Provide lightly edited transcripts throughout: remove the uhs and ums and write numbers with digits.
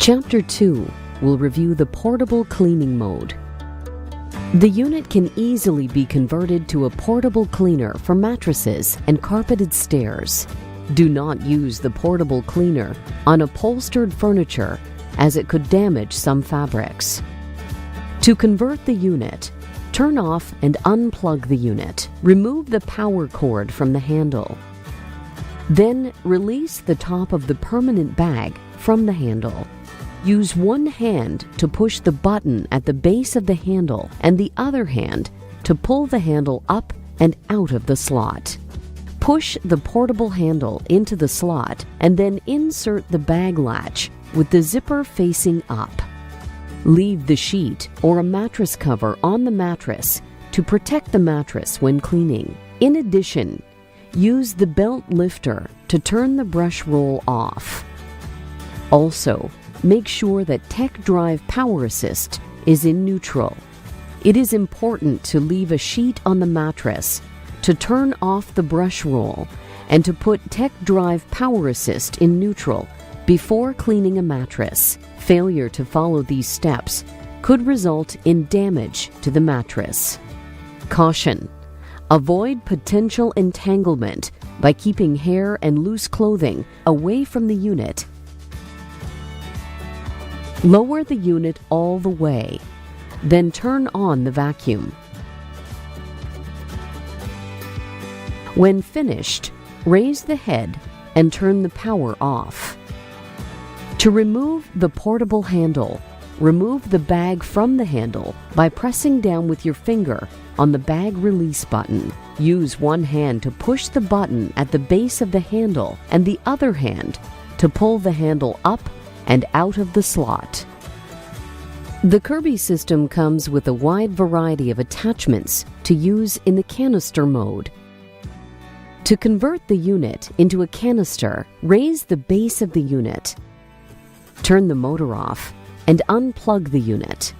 Chapter 2 will review the portable cleaning mode. The unit can easily be converted to a portable cleaner for mattresses and carpeted stairs. Do not use the portable cleaner on upholstered furniture as it could damage some fabrics. To convert the unit, turn off and unplug the unit. Remove the power cord from the handle. Then release the top of the permanent bag from the handle. Use one hand to push the button at the base of the handle and the other hand to pull the handle up and out of the slot. Push the portable handle into the slot and then insert the bag latch with the zipper facing up. Leave the sheet or a mattress cover on the mattress to protect the mattress when cleaning. In addition, use the belt lifter to turn the brush roll off. Also, make sure that Tech Drive Power Assist is in neutral. It is important to leave a sheet on the mattress, to turn off the brush roll, and to put Tech Drive Power Assist in neutral before cleaning a mattress. Failure to follow these steps could result in damage to the mattress. Caution: avoid potential entanglement by keeping hair and loose clothing away from the unit. Lower the unit all the way, then turn on the vacuum. When finished, raise the head and turn the power off. To remove the portable handle, remove the bag from the handle by pressing down with your finger on the bag release button. Use one hand to push the button at the base of the handle and the other hand to pull the handle up and out of the slot. The Kirby system comes with a wide variety of attachments to use in the canister mode. To convert the unit into a canister, raise the base of the unit. Turn the motor off and unplug the unit.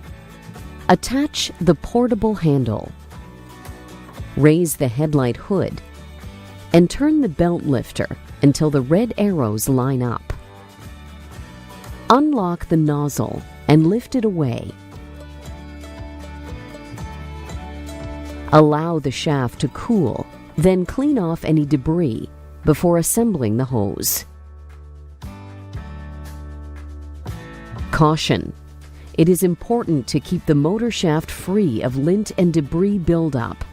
Attach the portable handle. Raise the headlight hood and turn the belt lifter until the red arrows line up. Unlock the nozzle and lift it away. Allow the shaft to cool, then clean off any debris before assembling the hose. Caution: it is important to keep the motor shaft free of lint and debris buildup.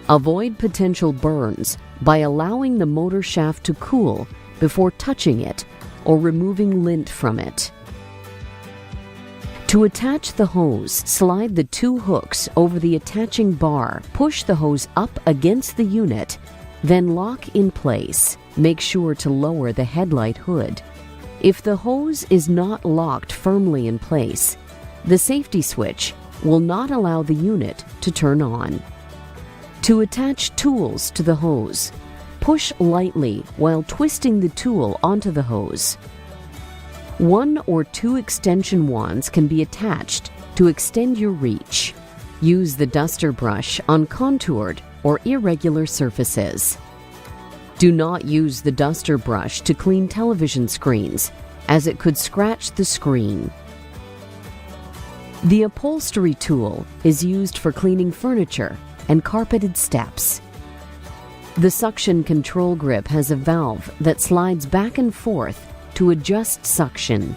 Avoid potential burns by allowing the motor shaft to cool before touching it or removing lint from it. To attach the hose, slide the two hooks over the attaching bar, push the hose up against the unit, then lock in place. Make sure to lower the headlight hood. If the hose is not locked firmly in place, the safety switch will not allow the unit to turn on. To attach tools to the hose, push lightly while twisting the tool onto the hose. One or two extension wands can be attached to extend your reach. Use the duster brush on contoured or irregular surfaces. Do not use the duster brush to clean television screens, as it could scratch the screen. The upholstery tool is used for cleaning furniture and carpeted steps. The suction control grip has a valve that slides back and forth to adjust suction.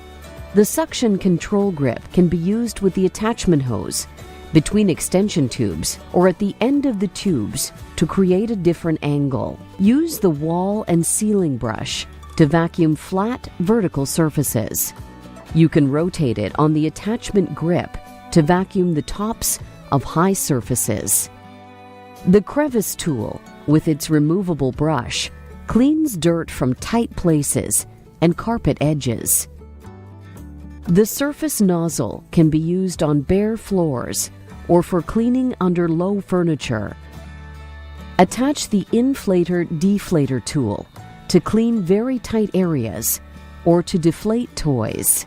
The suction control grip can be used with the attachment hose, between extension tubes, or at the end of the tubes to create a different angle. Use the wall and ceiling brush to vacuum flat, vertical surfaces. You can rotate it on the attachment grip to vacuum the tops of high surfaces. The crevice tool, with its removable brush, cleans dirt from tight places and carpet edges. The surface nozzle can be used on bare floors or for cleaning under low furniture. Attach the inflator-deflator tool to clean very tight areas or to deflate toys.